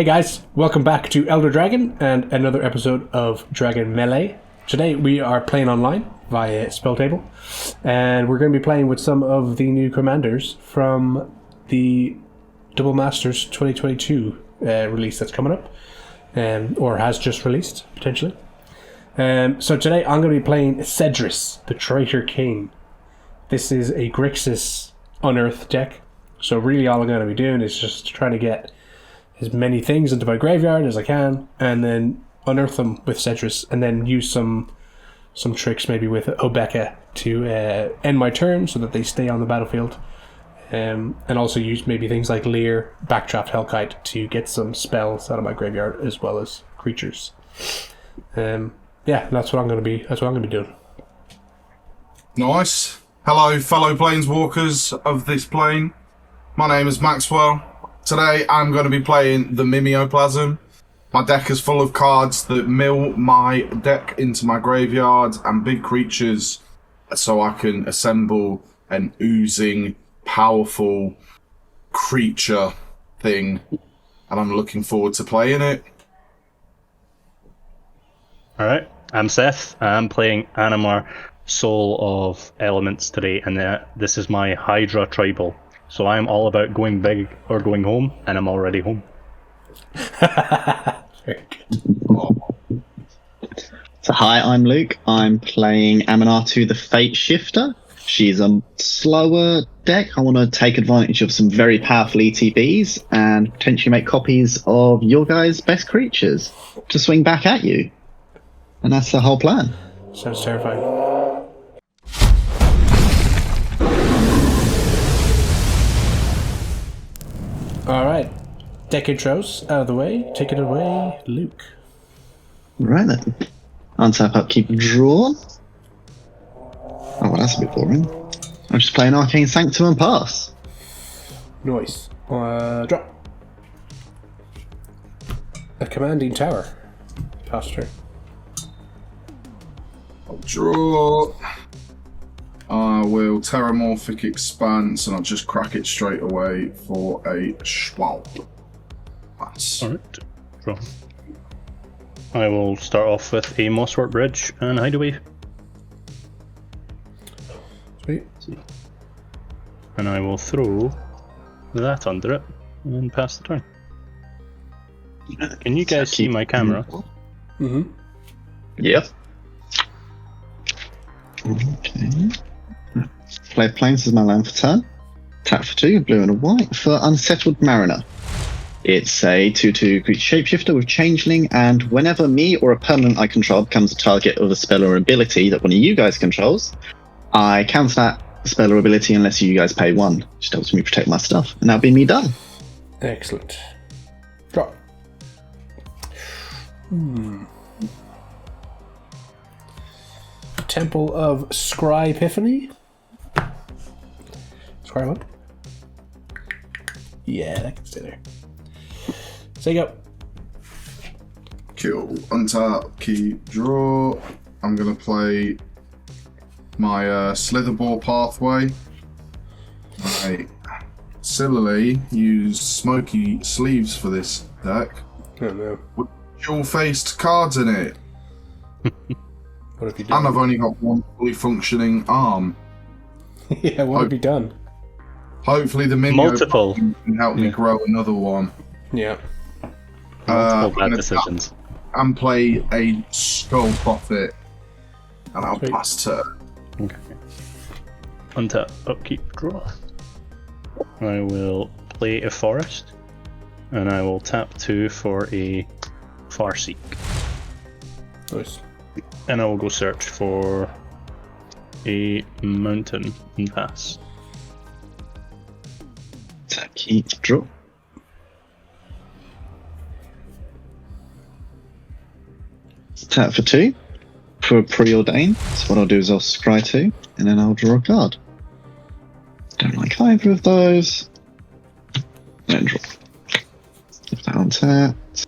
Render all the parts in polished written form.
Hey guys, welcome back to Elder Dragon and another episode of Dragon Melee. Today we are playing online via Spell Table, and we're going to be playing with some of the new commanders from the Double Masters 2022 release that's coming up, or has just released, potentially. So today I'm going to be playing Sedris, the Traitor King. This is a Grixis Unearth deck, so really all I'm going to be doing is just trying to get as many things into my graveyard as I can, and then unearth them with Sedris, and then use some tricks maybe with Obeka to end my turn so that they stay on the battlefield. And also use maybe things like Leer, Backdraft, Hellkite to get some spells out of my graveyard as well as creatures. Yeah, that's what I'm going to be doing. Nice. Hello, fellow planeswalkers of this plane. My name is Maxwell. Today I'm going to be playing the Mimeoplasm. My deck is full of cards that mill my deck into my graveyard and big creatures so I can assemble an oozing, powerful creature thing. And I'm looking forward to playing it. Alright, I'm Seth. I'm playing Animar, Soul of Elements today, and this is my Hydra tribal. So I'm all about going big or going home, and I'm already home. Very good. So hi, I'm Luke. I'm playing Aminatou, the Fateshifter. She's a slower deck. I want to take advantage of some very powerful ETBs and potentially make copies of your guys' best creatures to swing back at you. And that's the whole plan. Sounds terrifying. Alright. Deck intros out of the way. Take it away, Luke. Right then. Untap, upkeep, draw. Oh, well, that's a bit boring. I'm just playing Arcane Sanctum and pass. Nice. Drop. A commanding tower. Pass turn. I'll draw. I will Terramorphic Expanse, and I'll just crack it straight away for a Schwalb. Pass. Alright, draw. I will start off with a Mosswork Bridge and Hideaway. Sweet. And I will throw that under it and pass the turn. Can you guys see my camera? Mm-hmm. Yep. Okay. Play Plains as my land for turn. Tap for 2, blue and a white for Unsettled Mariner. It's a 2/2 creature shapeshifter with changeling, and whenever me or a permanent I control becomes a target of a spell or ability that one of you guys controls, I counter that spell or ability unless you guys pay 1, which helps me protect my stuff. And that'll be me done. Excellent. Drop. Temple of Scry Epiphany. Scry what? Yeah, that can stay there. Say go. Cool. Untap, keep, draw. I'm going to play my Slitherball Pathway. I similarly use Smoky Sleeves for this deck. Oh no. With dual-faced cards in it. What have you done? And I've only got one fully functioning arm. Yeah, what have you done? Hopefully the Multiple. can help me grow another one. Yeah. Multiple bad I'm decisions. And play a Skull Prophet. And I'll Sweet. pass turn. Okay. Untap, upkeep, draw. I will play a Forest, and I will tap 2 for a Farseek. Nice. And I will go search for a Mountain and pass. Tap, keep, draw. Tap for 2 for a Preordain. So what I'll do is I'll scry 2 and then I'll draw a card. Don't like either of those. Then draw. If that untapped.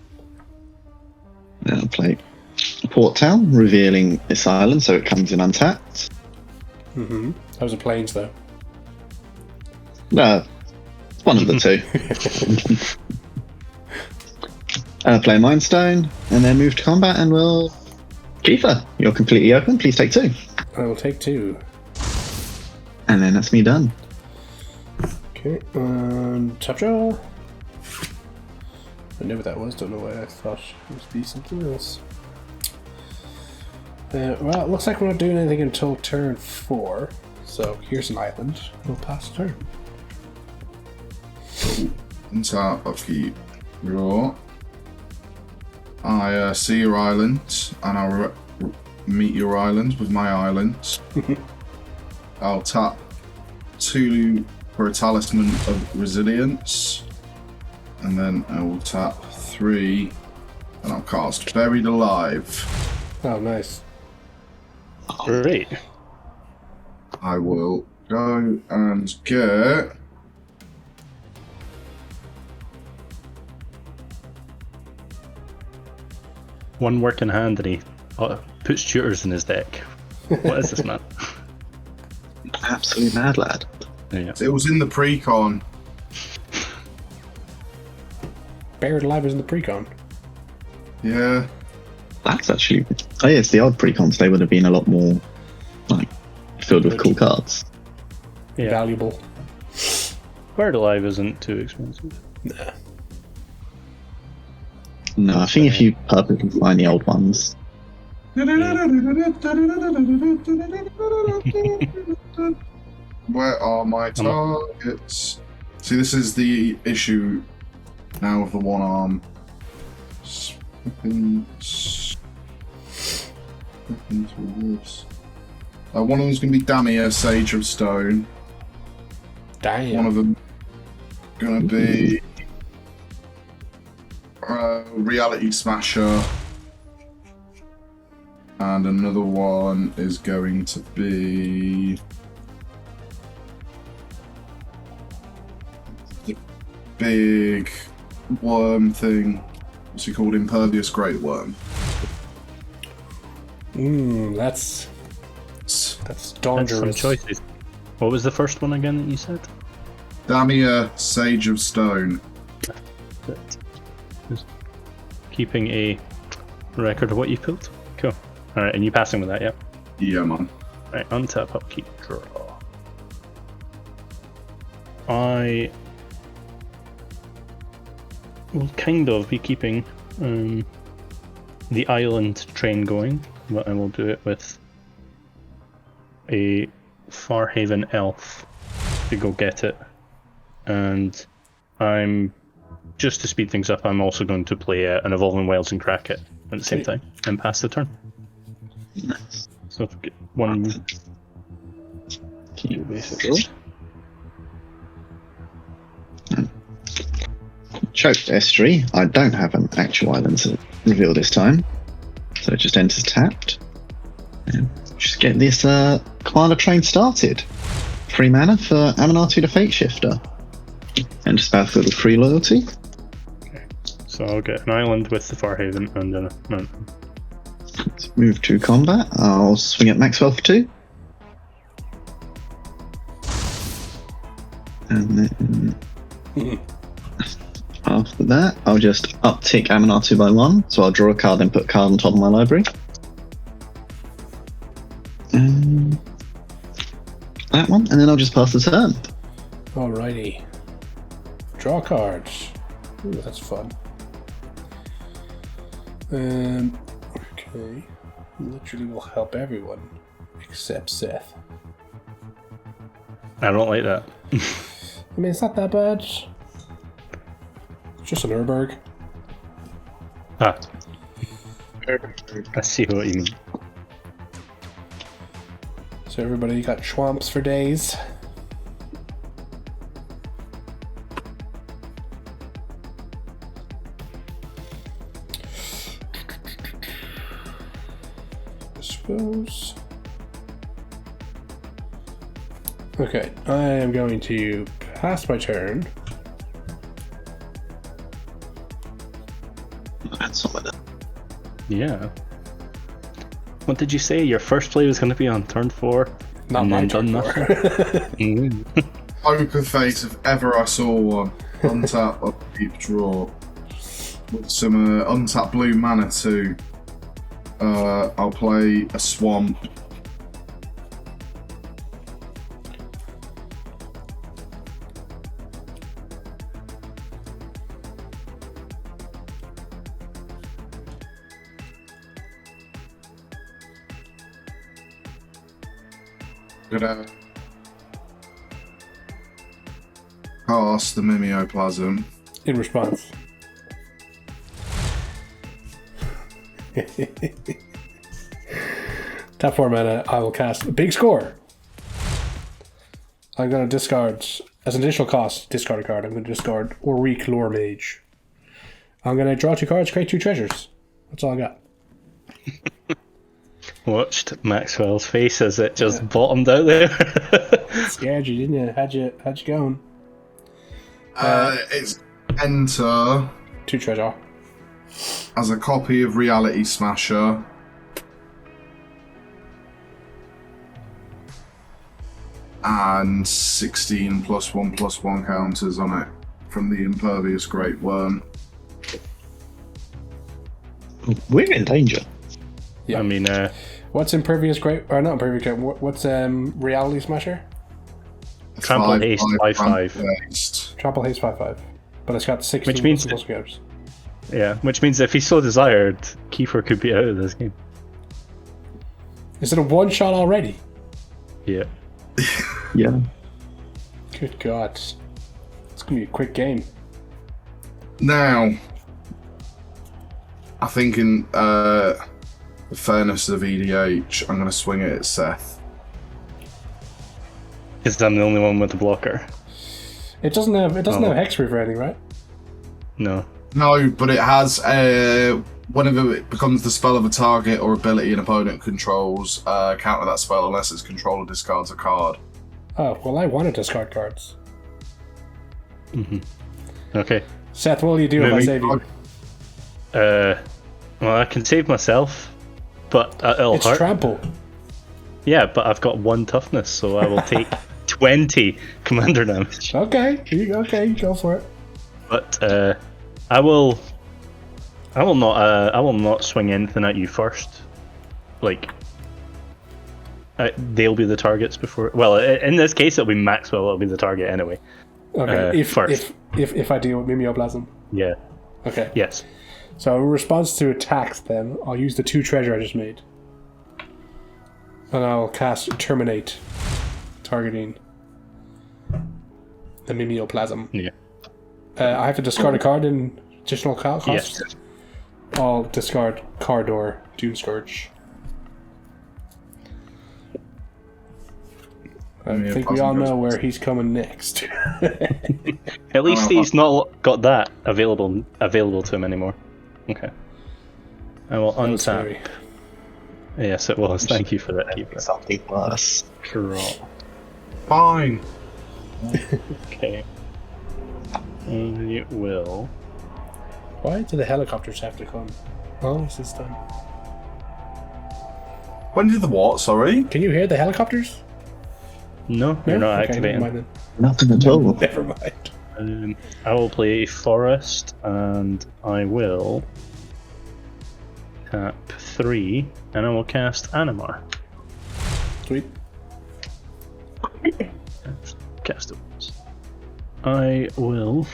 Then I'll play Port Town, revealing this island so it comes in untapped. Mm-hmm. Those are planes though. No, it's one of the two. Play Mind Stone, and then move to combat, and we'll... Kiefer, you're completely open. Please take 2. I will take 2. And then that's me done. Okay, top draw. I knew what that was, don't know why I thought it must be something else. Well, it looks like we're not doing anything until turn 4. So here's an island. We'll pass the turn. Untap, upkeep, draw. I see your island, and I'll meet your island with my island. I'll tap 2 for a Talisman of Resilience, and then I will tap 3, and I'll cast Buried Alive. Oh, nice. Great. I will go and get... One work in hand and he puts tutors in his deck. What is this, man? Absolute mad lad. Yeah. It was in the pre-con. Buried Alive is in the precon. Yeah. That's actually... Oh yeah, it's the old precons. They would have been a lot more, like, filled with cool cards. Yeah. Valuable. Bird Alive isn't too expensive. Nah. No, I think if you perfectly find the old ones... Where are my targets? See, this is the issue now of the one arm. One of them's going to be Damia, Sage of Stone. Damn. One of them going to be Reality Smasher. And another one is going to be the big worm thing. What's he called? Impervious Great Worm. That's That's some dangerous. choices. What was the first one again that you said? Damia, Sage of Stone. Just keeping a record of what you pulled. Cool. Alright, and you passing with that, yeah? Yeah, man. Right, untap, upkeep, draw. I will kind of be keeping the island train going, but I will do it with a Farhaven elf to go get it. And I'm, just to speed things up, I'm also going to play an Evolving Wilds and crack it at the same time and pass the turn. Nice. So get one Keep basically. Choked Estuary. I don't have an actual island to reveal this time, so it just enters tapped. And just get this commander train started. 3 mana for Aminatou the Fateshifter. And just battlefield with 3 loyalty. So I'll get an island with the Farhaven and then a mountain. Let's move to combat. I'll swing at Maxwell for 2. And then after that, I'll just uptick Aminatou by 1. So I'll draw a card and put a card on top of my library. That one, and then I'll just pass the turn. Alrighty. Draw cards. Ooh, that's fun. Okay. Literally will help everyone except Seth. I don't like that. I mean, it's not that bad. It's just an Urberg. Ah. I see what you mean. So everybody got schwamps for days. I suppose. Okay, I am going to pass my turn. That's some of that. Yeah. What did you say? Your first play was going to be on turn 4? Not and my then turn. done nothing? Poker face if ever I saw one. Untap, upkeep, draw. with some untapped blue mana too. I'll play a swamp. Gonna cast the Mimeoplasm. In response. Tap 4 mana, I will cast a big score. I'm going to discard, as an additional cost, discard a card. I'm going to discard Auric Lore Mage. I'm going to draw 2 cards, create 2 treasures. That's all I got. Watched Maxwell's face as it just bottomed out there. Scared you, didn't you? How'd you going? It's enter 2 treasure. as a copy of Reality Smasher. And 16 +1/+1 counters on it from the Impervious Great Worm. We're in danger. Yeah. I mean, What's Impervious Great... Or not Impervious Great... What's Reality Smasher? Trample Haste 5/5. Haste. Trample Haste 5/5. But it's got 16 Which means plus counters. Yeah, which means if he so desired, Kiefer could be out of this game. Is it a one-shot already? Yeah. Yeah. Good God. It's going to be a quick game. Now, I think in the fairness of EDH, I'm going to swing it at Seth. Because I'm the only one with the blocker. It doesn't have hexproof or anything, right? No. No, but it has, whenever it becomes the spell of a target or ability an opponent controls, counter that spell unless its controller discards a card. Oh, well, I want to discard cards. Okay. Seth, what will you do if I Maybe- save you? Well, I can save myself, but it'll It's hurt. trample. Yeah, but I've got 1 toughness, so I will take 20 commander damage. Okay, go for it. But I will not swing anything at you first. Like, they'll be the targets before. Well, in this case, it'll be Maxwell. It'll be the target anyway. Okay, First. if I deal with Mimeoplasm. Yeah. Okay. Yes. So in response to attacks, then I'll use the 2 treasure I just made, and I'll cast Terminate, targeting the Mimeoplasm. Yeah. I have to discard a card in additional cost. Yes. I'll discard Cardor, Dune Scourge. I think we all know where he's coming next. At least he's not got that available to him anymore. Okay. I will That was untap. scary. Yes, it was. Thank you for that, Keeper. Something worse. Draw. Fine. Okay. You will. Why do the helicopters have to come? Oh, this is done. When did the what, sorry? Can you hear the helicopters? No, you're No? not Okay, activating. Never mind Nothing at all. then. Never mind. I will play Forest, and I will tap 3, and I will cast Animar. Sweet. Cast it once. I will.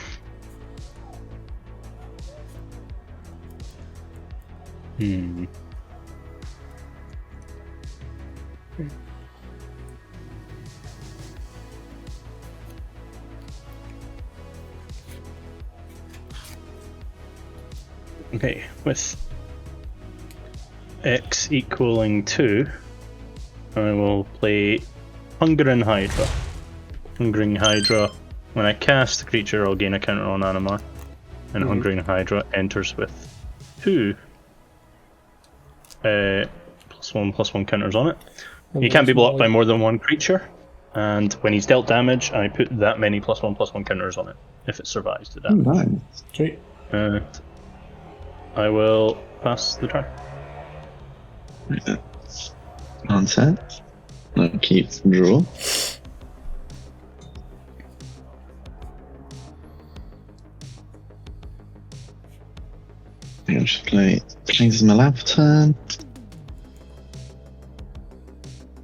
Okay, with X equaling 2, I will play Hungering Hydra. Hungering Hydra, when I cast a creature, I'll gain a counter on Animar. And Hungering Hydra enters with 2 +1/+1 counters on it. He can't be blocked by more than 1 creature, and when he's dealt damage, I put that many +1/+1 counters on it, if it survives the Oh, damage. nice. Sweet. And I will pass the turn. Onset. No, keep draw. I'll just play Plains as my land for turn.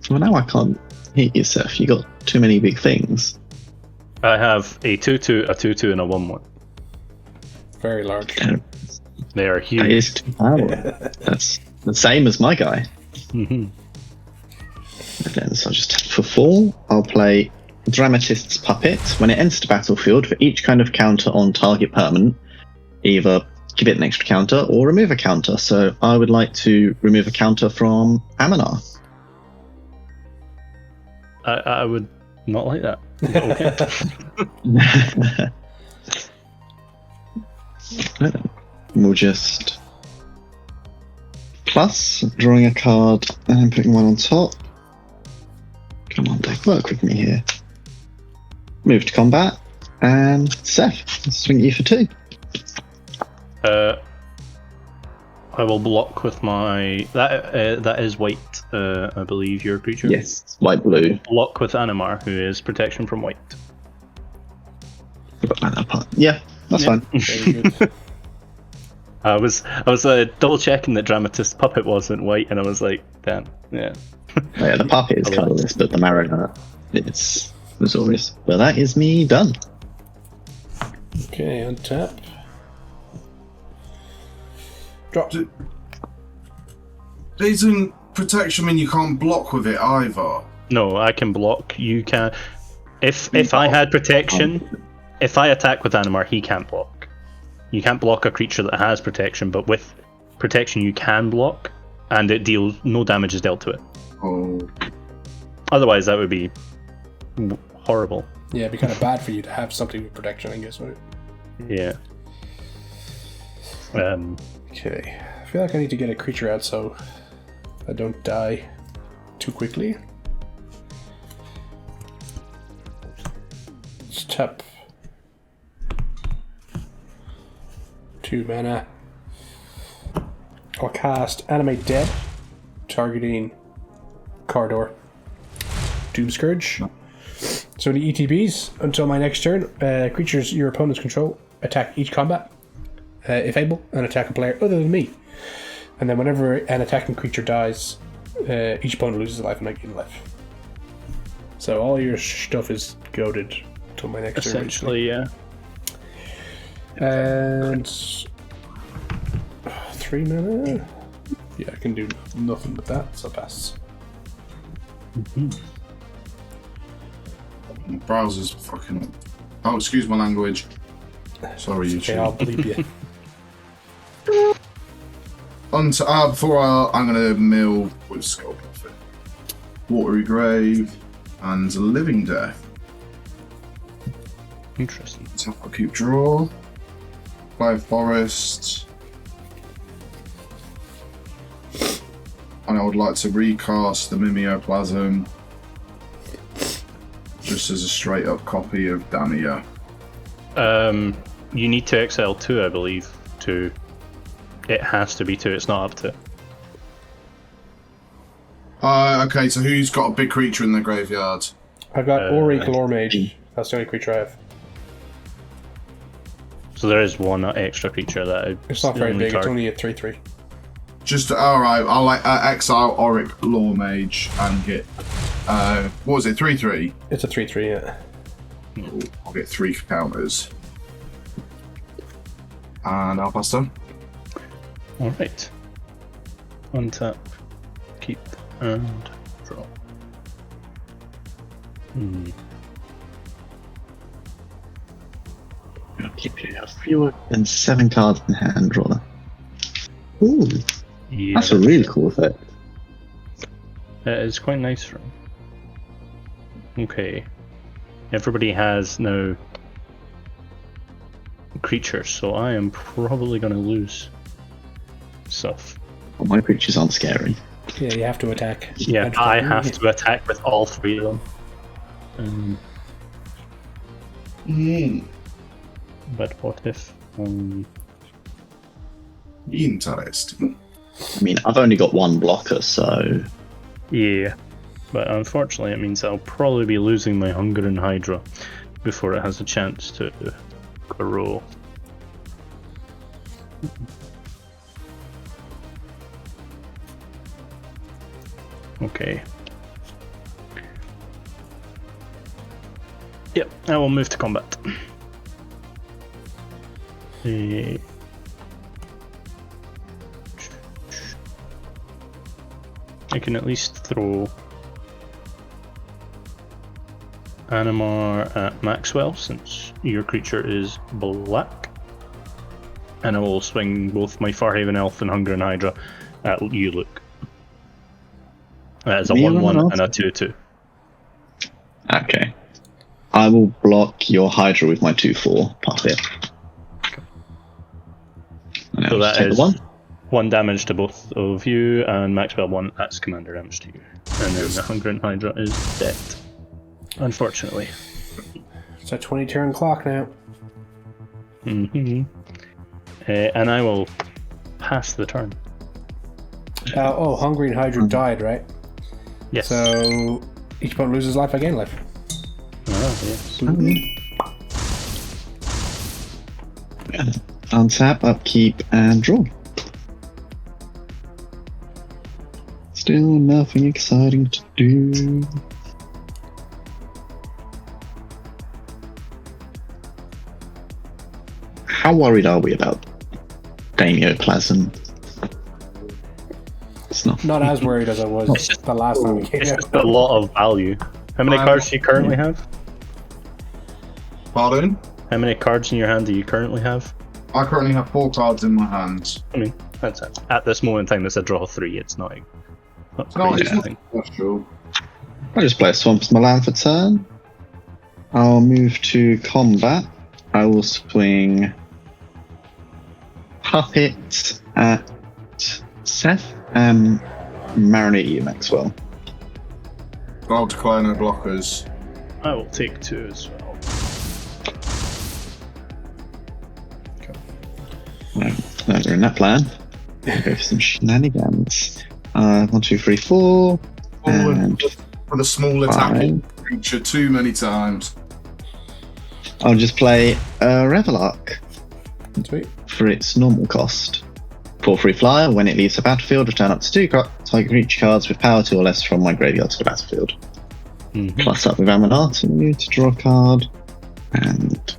Well, now I can't hit you, Seth. You got too many big things. I have a 2/2, a 2/2, and a 1/1. Very large. They are That huge. is 2 power. That's the same as my guy. Mhm. Again, so I'll just tap for 4. I'll play Dramatist's Puppet. When it enters the battlefield, for each kind of counter on target permanent, either give it an extra counter or remove a counter. So I would like to remove a counter from Aminar. I would not like that. Okay. We'll just plus drawing a card and putting one on top. Come on, Dave, work with me here. Move to combat, and Seth, swing you for 2. I will block with my that is white. I believe your creature. Yes, white blue. Block with Animar, who is protection from white. Forgot about that part. Yeah, that's Yeah. fine. Very good. I was double checking that Dramatist Puppet wasn't white, and I was like, damn, yeah. Yeah, the puppet is colourless, but the Mariner is Azorius. Well, that is me done. Okay, untap. Drop. Isn't protection mean you can't block with it either? No, I can block. You can. If I had protection, if I attack with Animar, he can't block. You can't block a creature that has protection, but with protection you can block, and it deals no damage is dealt to it. Oh. Otherwise, that would be horrible. Yeah, it'd be kind of bad for you to have something with protection, I guess, right? Yeah. Okay. I feel like I need to get a creature out so I don't die too quickly. Let's tap 2 mana. I'll cast Animate Dead, targeting Corridor. Doom Scourge. So the ETBs, until my next turn, creatures your opponents control attack each combat, if able, and attack a player other than me. And then whenever an attacking creature dies, each opponent loses a life and I gain a life. So all your stuff is goaded until my next turn. Essentially, yeah. And 3 mana. Yeah, I can do nothing with that, so pass. My browser's fucking. Oh, excuse my language. Sorry, YouTube. Okay, I'll bleep you. Before I'm gonna mill with Skull Prophet, Watery Grave, and Living Death. Interesting. Tap a keep draw. Play Forest. And I would like to recast the Mimeoplasm just as a straight up copy of Damia. You need to XL 2, I believe, to. It has to be 2, it's not up to. Okay, so who's got a big creature in their graveyard? I've got Auric Loremage. That's the only creature I have. So there is one extra creature that It's not very big, it's only a 3/3. Just alright, I'll like exile Auric Loremage and get what was it, 3/3? It's a 3/3, yeah. I'll get 3 counters. And I'll pass turn. Alright. Untap, keep, and draw. I'll keep you fewer than 7 cards in hand, rather. Ooh, Yeah, that's a really cool effect. it's quite nice for him. Okay. Everybody has now creatures, so I am probably going to lose stuff. Well, my creatures aren't scary. Yeah, you have to attack. Yeah, I have to attack with all 3 of them. But what if... Interesting. I mean, I've only got 1 blocker, so... Yeah, but unfortunately it means I'll probably be losing my Hunger and Hydra before it has a chance to grow. Okay. Yep, I will move to combat. I can at least throw Animar at Maxwell, since your creature is black. And I will swing both my Farhaven Elf and Hunger and Hydra at you, Luke. That is a 1-1 and a 2-2. Okay. I will block your Hydra with my 2/4 puppet. And So I'll just that take the is one. 1 damage to both of you, and Maxwell 1, that's commander damage to you. And then the Hunger and Hydra is dead. Unfortunately. It's a 20 turn clock now. Mm-hmm. And I will pass the turn. Hungry and Hydra died, right? Yes. So each opponent loses life, I gain life. Yes. Untap, upkeep, and draw. Still nothing exciting to do. How worried are we about Mimeoplasm? It's Not as worried as I was the last time we came It's out. just a lot of value. How many cards do you currently have? Pardon? How many cards in your hand do you currently have? I currently have 4 cards in my hands. I mean, that's it. At this moment in time, it's a draw 3. It's not No, crazy, it's I not think. special. I'll just play a Swamp to my land for turn. I'll move to combat. I will swing Puppet at Seth and Marinate you, Maxwell. I'll declare no blockers. I will take 2 as well. No, they're in that plan. Go for some shenanigans. 1, 2, 3, 4. And For the small attacking 5. creature too many times. I'll just play a Revelark Sweet. for its normal cost. 4/3 flyer. When it leaves the battlefield, return up to 2 target creature cards with power 2 or less from my graveyard to the battlefield. Mm-hmm. Plus up with Aminatou to draw a card. And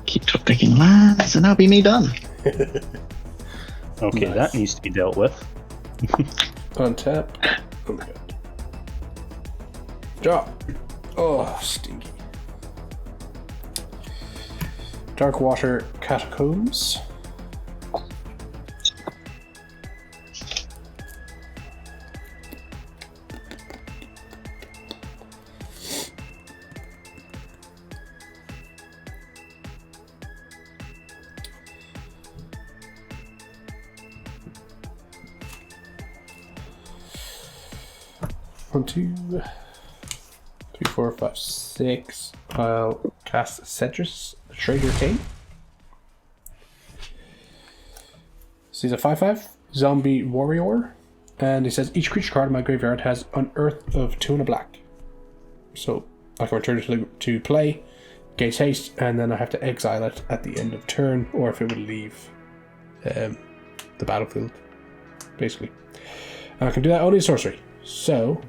keep top decking lands, and that'll be me done. Okay, Nice. that needs to be dealt with. Untap. Oh my god. Draw. Oh, stinky. Darkwater Catacombs. One, 2, 3, 4, 5, 6. I'll cast Sedris, Trader King. So he's a 5/5 zombie warrior, and he says each creature card in my graveyard has an earth of 2 and a black. So I can return it to play, gain haste, and then I have to exile it at the end of turn, or if it would leave the battlefield, basically. And I can do that only in sorcery. So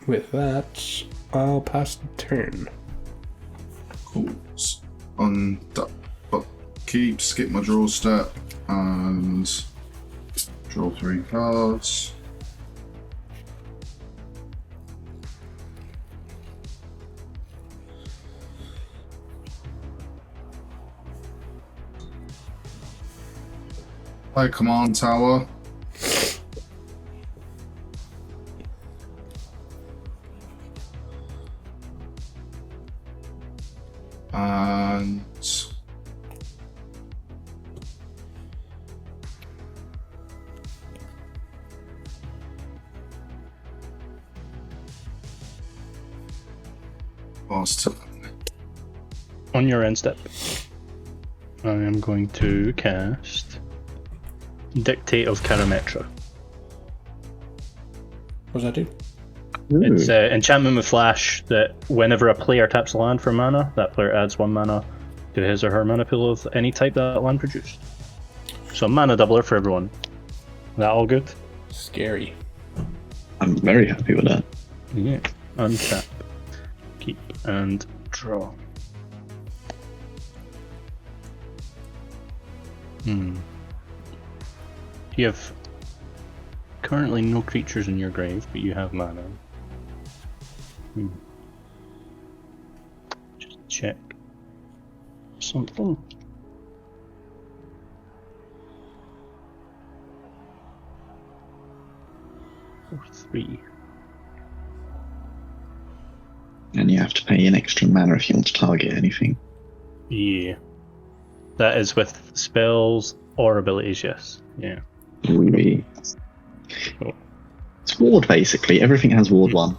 with that, I'll pass the turn. Cool. Keep, skip my draw step, and draw 3 cards. Play command tower. And last turn. On your end step, I am going to cast Dictate of Karametra. What does that do? It's enchantment with flash that whenever a player taps a land for mana, that player adds 1 mana to his or her mana pool of any type that land produced. So a mana doubler for everyone. That all good? Scary. I'm very happy with that. Yeah. Untap. Keep and draw. You have currently no creatures in your grave, but you have mana. Just check something. Or 3. And you have to pay an extra mana if you want to target anything. Yeah. That is with spells or abilities, yes. Yeah. Oui. Cool. It's ward basically. Everything has ward 1.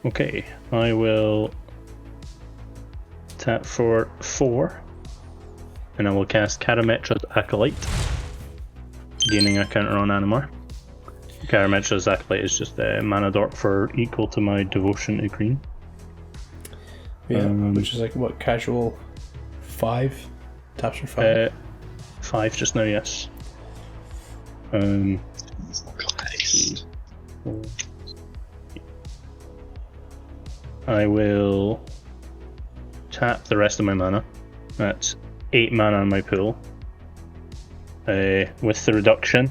Okay, I will tap for 4, and I will cast Karametra's Acolyte, gaining a counter on Animar. Karametra's Acolyte is just a mana dork for equal to my devotion to green. Yeah, which is like what, casual 5? Taps for 5? 5 just now, yes. Christ. I will tap the rest of my mana. That's 8 mana in my pool. With the reduction,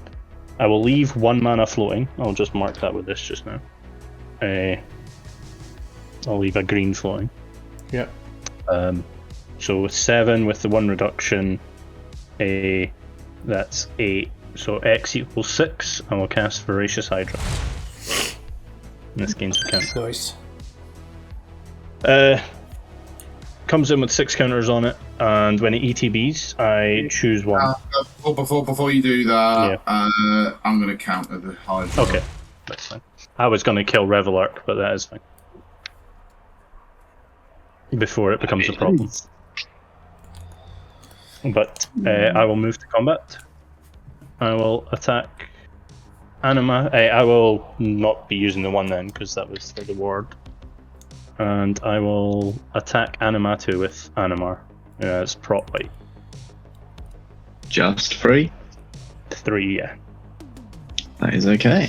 I will leave 1 mana floating. I'll just mark that with this just now. I'll leave a green floating. Yep. So 7 with the 1 reduction, that's 8. So X equals 6, and we'll cast Voracious Hydra. And this gains the counter. Nice. Comes in with 6 counters on it, and when it ETBs, I choose 1. Before you do that, I'm going to counter the Hydra. Okay, that's fine. I was going to kill Revelark, but that is fine. Before it becomes a problem. But I will move to combat. I will attack Anima. I will not be using the 1 then, because that was for the ward. And I will attack Aminatou with Animar. It's prop white. Just 3? 3, yeah. That is okay.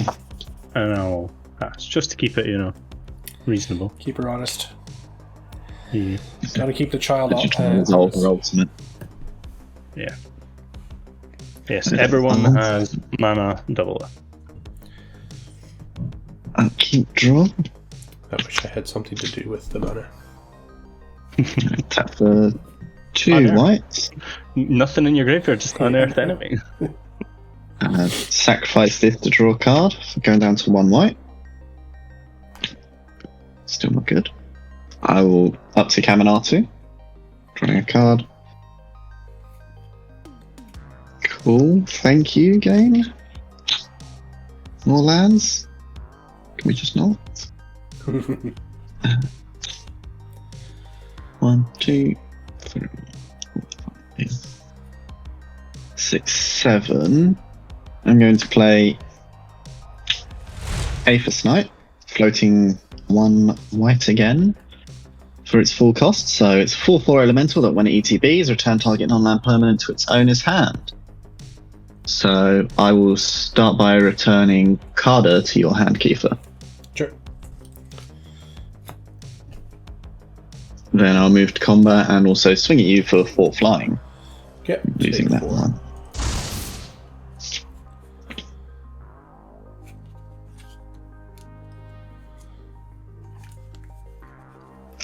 And I'll pass, just to keep it, reasonable. Keep her honest. Yeah. Gotta keep the child off. Resolve her ultimate. Yeah. Yes, everyone has mana double. I'll keep draw. I wish I had something to do with the mana. Tap for 2 Unearth. whites. Nothing in your graveyard, just unearthed enemy. Sacrifice this to draw a card for going down to 1 white. Still not good. I will up to Aminatou. Drawing a card. Cool, thank you, game. More lands? Can we just not? 1, 2, 3, 4, 5, 6, 7. I'm going to play Aphis Knight, floating 1 white again for its full cost. So it's 4/4 elemental that when it ETBs, return target non-land permanent to its owner's hand. So I will start by returning Carder to your hand, Kiefer. Sure. Then I'll move to combat and also swing at you for 4 flying. Okay. Losing that 4. one.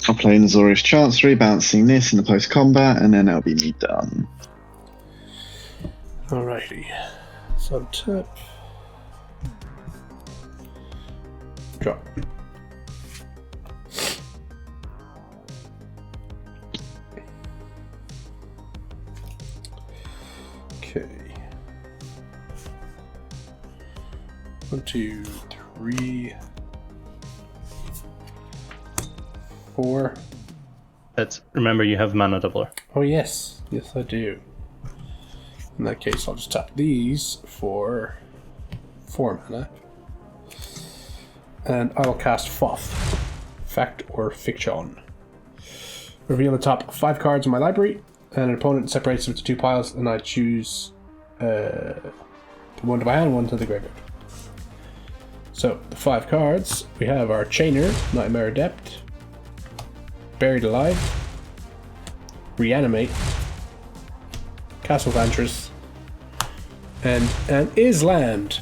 I'll play Nazorius Chancery, bouncing this in the post-combat, and then that'll be me done. Alrighty. So tap. Drop. Okay. 1, 2, 3, 4. Remember, you have mana doubler. Oh yes, yes I do. In that case, I'll just tap these for 4 mana. And I will cast Foth. Fact or Fiction. Reveal the top 5 cards in my library, and an opponent separates them into 2 piles, and I choose one to my hand and one to the graveyard. So, the 5 cards we have are Chainer, Nightmare Adept, Buried Alive, Reanimate, Castle Vantress, and an Island.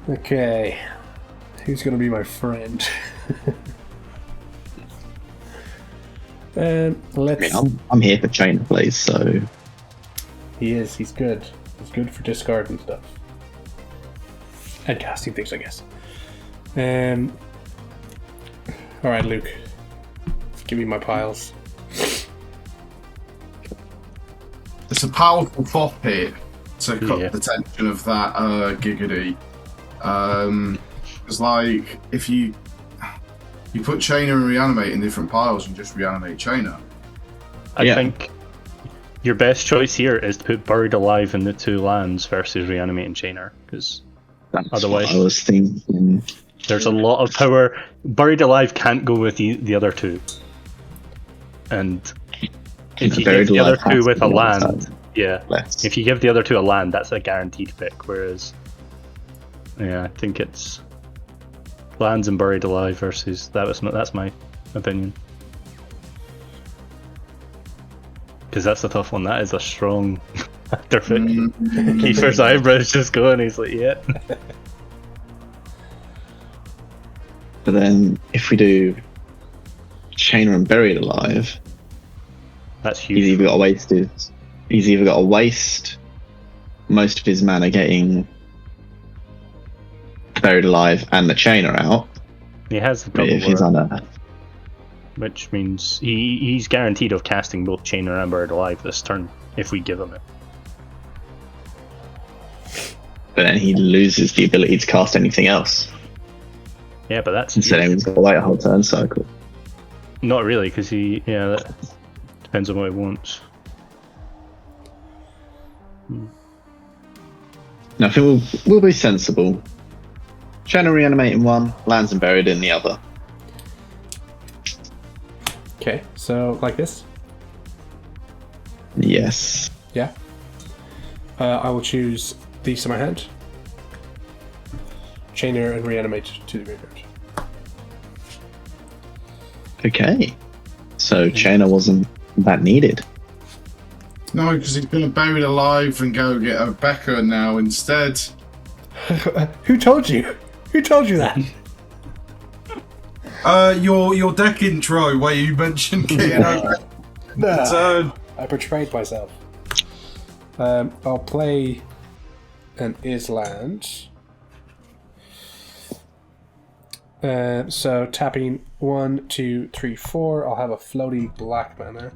Okay, who's gonna be my friend? Let's. I'm here for chain plays, so He is. He's good. He's good for discard and stuff, and casting things, I guess. All right, Luke. Give me my piles. It's a powerful fop here to cut Yeah. the tension of that giggity. It's like if you put Chainer and Reanimate in different piles and just reanimate Chainer. I think your best choice here is to put Buried Alive in the 2 lands versus Reanimating Chainer, because that's otherwise what I was thinking. there's a lot of power. Buried Alive can't go with the other 2. And if you Buried give the other Alive has 2 to with be a on the land, side. yeah. Less. If you give the other 2 a land, that's a guaranteed pick, whereas yeah, I think it's lands and Buried Alive versus that's my opinion. Because that's a tough one. That is a strong actor pick. Kiefer's eyebrows just going. He's like, yeah. But then if we do Chainer and Buried Alive, That's he's huge. either got to waste most of his mana getting Buried Alive and the Chainer out. He has the But if he's double on a which means he's guaranteed of casting both Chainer and Buried Alive this turn if we give him it. but then he loses the ability to cast anything else. Yeah, but that's Instead he's got to wait a whole turn cycle. not really, because that depends on what he wants. No, I think we'll be sensible. Chainer Reanimate in one, lands and Buried in the other. Okay, so like this. Yes. Yeah. I will choose these to my hand. Chainer and Reanimate to the graveyard. Okay. So Chainer wasn't that needed. No, because he's going to bury it alive and go get a Becca now instead. Who told you? Who told you that? Your deck intro where you mentioned getting a turn. I betrayed myself. I'll play an Island. So tapping 1, 2, 3, 4. I'll have a floating black mana.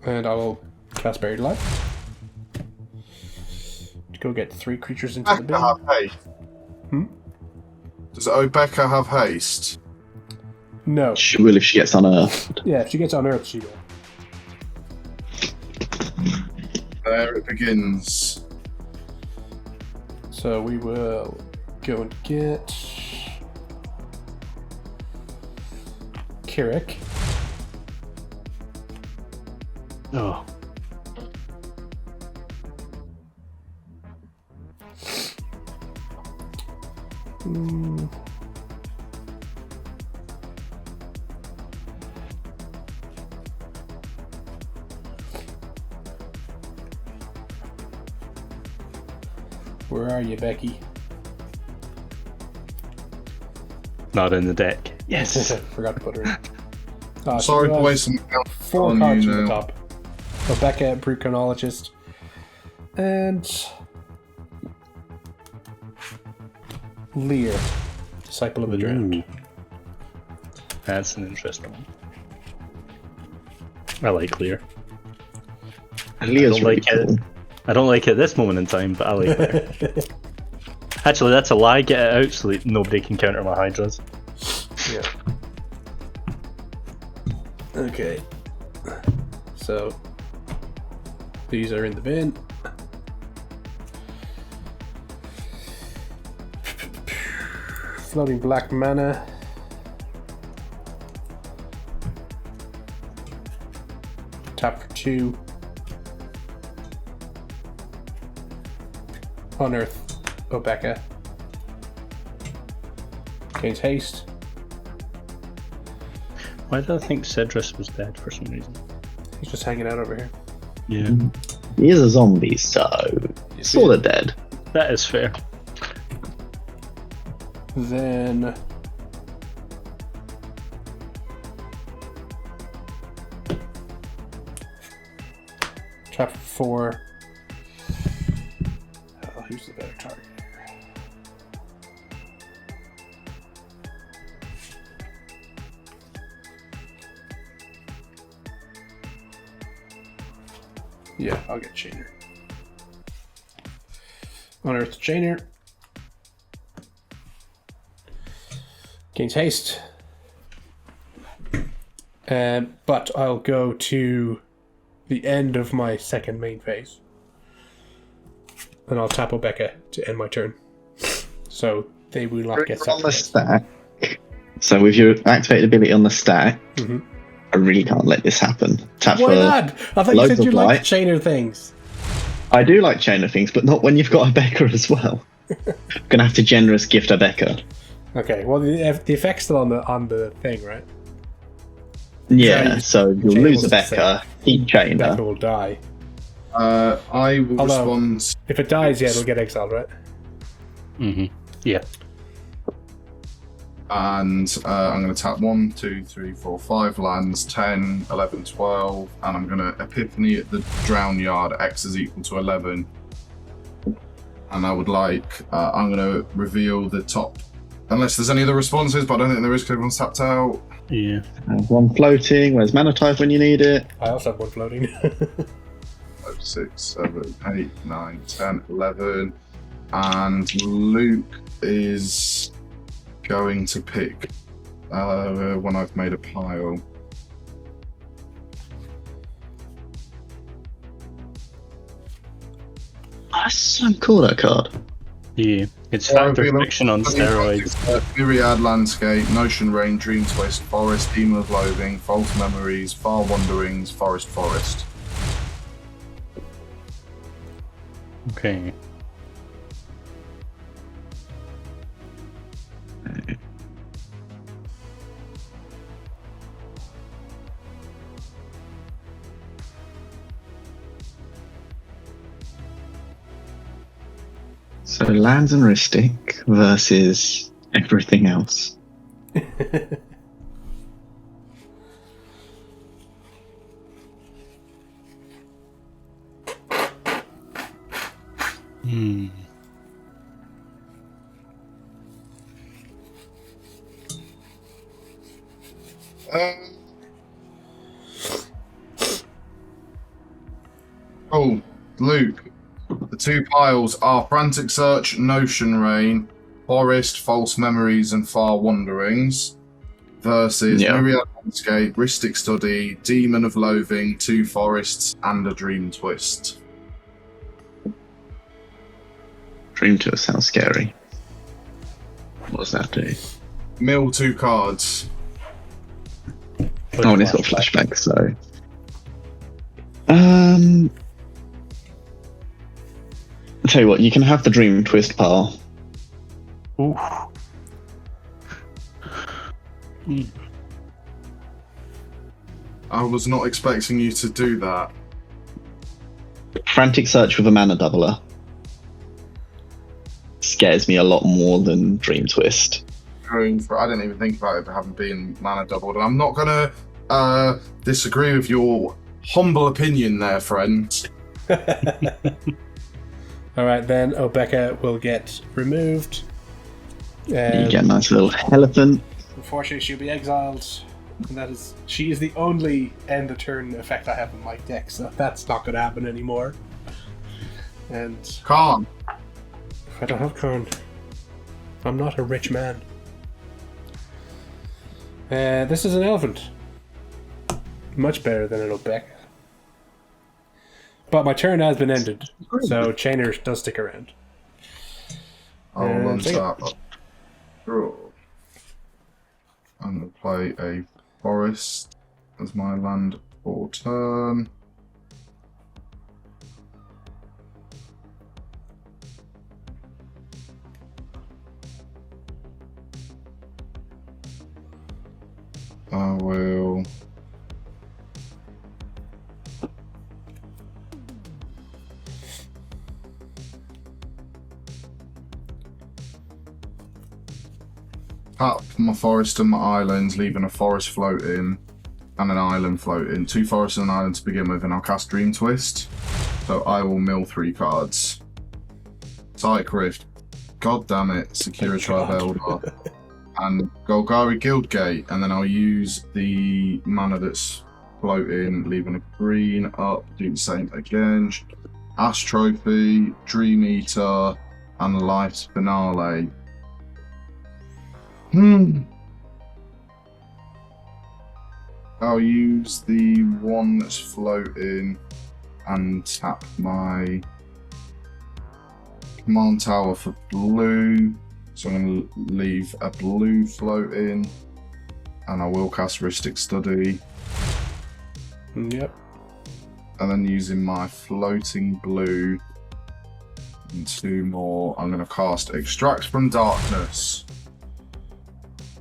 And I will cast Buried Alive. Go get 3 creatures into the Becca bin. have haste. Does Obeka have haste? No. She will if she gets unearthed. Yeah, if she gets unearthed, she will. There it begins. So we will go and get Kirik. Oh. Where are you, Becky? Not in the deck. Yes. Forgot to put her in. Sorry she to has waste some 4 on cards you from the now. top. Rebecca, Brute Chronologist, and Lear, Disciple of the Drowned. Ooh. That's an interesting one. I like Lear. Leo's don't really like it. cool. I don't like it at this moment in time, but I like Lear. Actually, that's a lie. Get it out so that nobody can counter my Hydras. Yeah. Okay. So these are in the bin. floating black mana. Tap for 2. Unearth Obeka. Gains haste. Why did I think Sedris was dead for some reason? He's just hanging out over here. Yeah. He is a zombie, so sort of dead. That is fair. Then trap 4. Oh, who's the better target here? Yeah, I'll get Chainer. Unearth Chainer. Gains haste. But I'll go to the end of my second main phase. And I'll tap Obeka to end my turn. So they will not get On the sacrificed. stack. So with your activated ability on the stack, Mhm. I really can't let this happen. Tap Why for not? I thought you loads said you of liked light. Chainer things. I do like chain of things, but not when you've got a Becca as well. Gonna have to generous gift a Becca. Okay, well the effect's still on the thing, right? Yeah, So so you'll Chainer lose was a the Becca, keep chainer. Becca will die. I will Although- respond. If it dies, yeah, it'll get exiled, right? Mm-hmm. Yeah. And I'm going to tap 1, 2, 3, 4, 5 lands, 10, 11, 12, and I'm going to Epiphany at the Drown Yard, X is equal to 11. And I would like, I'm going to reveal the top, unless there's any other responses, but I don't think there is because everyone's tapped out. Yeah. One floating, where's mana type when you need it? I also have one floating. 5, 6, 7, 8, 9, 10, 11. And Luke is going to pick when I've made a pile. That's so cool, that card. Yeah. It's Yeah, factor I feel fiction on steroids. Myriad Landscape, Notion Rain, Dream Twist, Forest, Demon of Loathing, False Memories, Far Wanderings, Forest. Okay. So lands and Ristic versus everything else. Hmm. Oh, Luke. The two piles are Frantic Search, Notion Rain, Forest, False Memories, and Far Wanderings. Versus Yeah. Myriad Landscape, Ristic Study, Demon of Loathing, 2 Forests, and a Dream Twist. Dream Tour sounds scary. What does that do? Mill 2 cards. Oh, and it's got flashback, so. I'll tell you what, you can have the Dream Twist pile. Ooh. I was not expecting you to do that. Frantic Search with a mana doubler scares me a lot more than Dream Twist. Going for, I didn't even think about it having been mana doubled, and I'm not gonna disagree with your humble opinion there, friend. Alright, then Obeka will get removed. You get a nice little elephant. Unfortunately, she'll be exiled. And she is the only end of turn effect I have in my deck, so that's not going to happen anymore. And Khan. I don't have Karn. I'm not a rich man. This is an elephant. Much better than an Obeka. But my turn has been ended, so Chainer does stick around. I'll And run take it. that. Draw. I'm going to play a forest as my land for turn. I will tap my forest and my islands, leaving a forest floating and an island floating. 2 forests and an island to begin with, and I'll cast Dream Twist. So I will mill 3 cards. Psych Rift. God damn it. Secura Tribe Elder. And Golgari Guildgate. And then I'll use the mana that's floating, leaving a green up. Do the same again. Ash Trophy, Dream Eater, and Life's Finale. I'll use the one that's floating and tap my command tower for blue. So I'm going to leave a blue floating, and I will cast Ristic Study. Yep. And then using my floating blue and 2 more, I'm going to cast Extract from Darkness,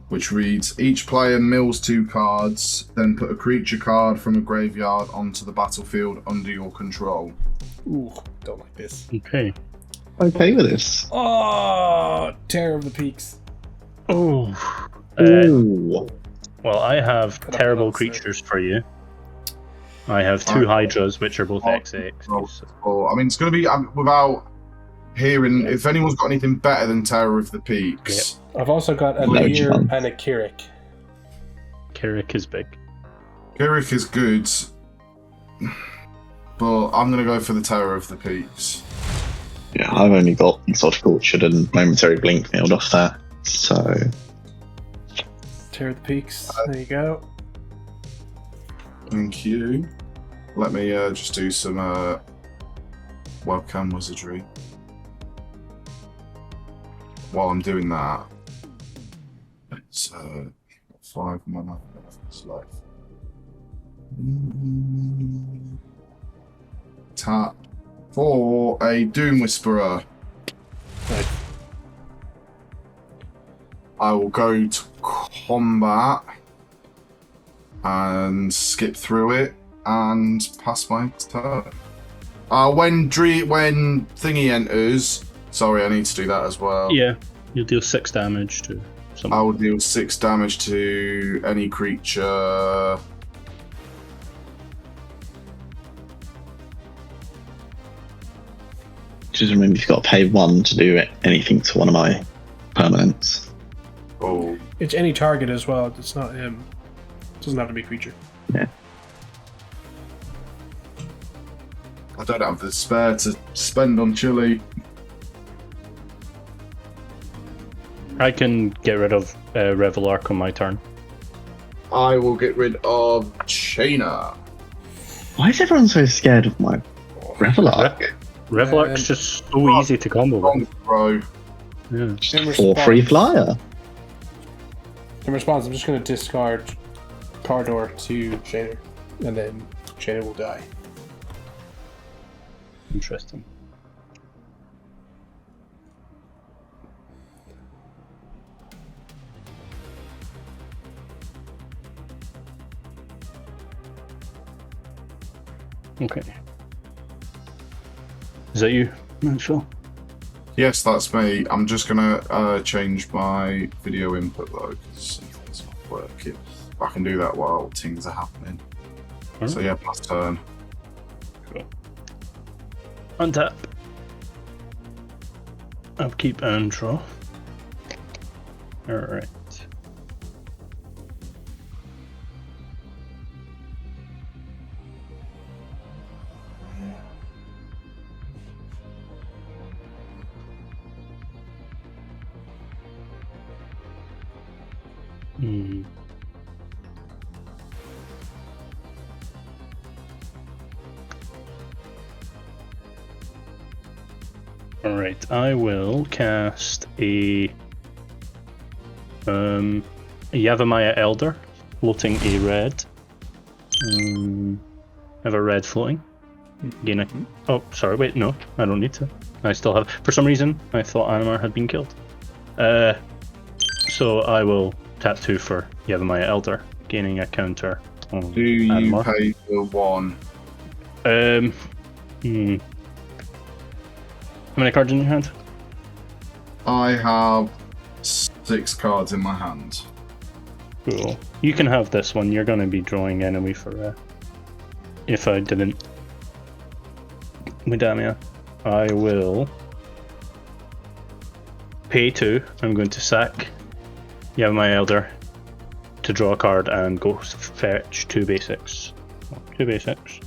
which reads, each player mills 2 cards, then put a creature card from a graveyard onto the battlefield under your control. Ooh, don't like this. Okay. Okay with this. Oh, Terror of the Peaks. Oh. Ooh. Well, I have Put up terrible those, creatures for you. I have 2 Hydras, which are both XX. Well, I mean, it's going to be without hearing. If anyone's got anything better than Terror of the Peaks, I've also got a No Lear chance. and a Kirik. Kirik is big. Kirik is good, but I'm going to go for the Terror of the Peaks. Yeah, I've only got Exotic Orchard and Momentary Blink milled off that. So, Terror of the Peaks. There you go. Thank you. Let me just do some webcam wizardry. While I'm doing that, it's 5 mana. It's life. Tap for a Doom Whisperer. Right. I will go to combat and skip through it and pass my turn. When Thingy enters, sorry, I need to do that as well. Yeah, you'll deal 6 damage to I someone. will deal 6 damage to any creature. just remember you've got to pay 1 to do anything to one of my permanents. Oh, It's any target as well. It's not him. It doesn't have to be a creature. Yeah. I don't have the spare to spend on chili. I can get rid of Revelark on my turn. I will get rid of Chainer. Why is everyone so scared of my Revelark? Revelark's just so easy to combo with. Wrong throw. Yeah. In 4 response- free flyer. In response, I'm just going to discard Cardor to Shaner, and then Shaner will die. Interesting. Okay. Is that you, Maxwell? Yes, that's me. I'm just gonna change my video input though, because it's not working. I can do that while things are happening. So yeah, pass turn. Cool. Untap. Upkeep and draw. Alright. Hmm. Alright, I will cast a Yavimaya Elder, floating a red. Have a red floating. Gain a... Oh, sorry, wait, no, I don't need to. I still have... For some reason, I thought Animar had been killed. So I will tap 2 for Yavimaya Elder, gaining a counter on Do you Animar. pay for 1? How many cards in your hand? I have 6 cards in my hand. Cool. You can have this one. You're going to be drawing enemy for if I didn't. Midamia. I will pay 2. I'm going to sack my Elder to draw a card and go fetch 2 basics. 2 basics.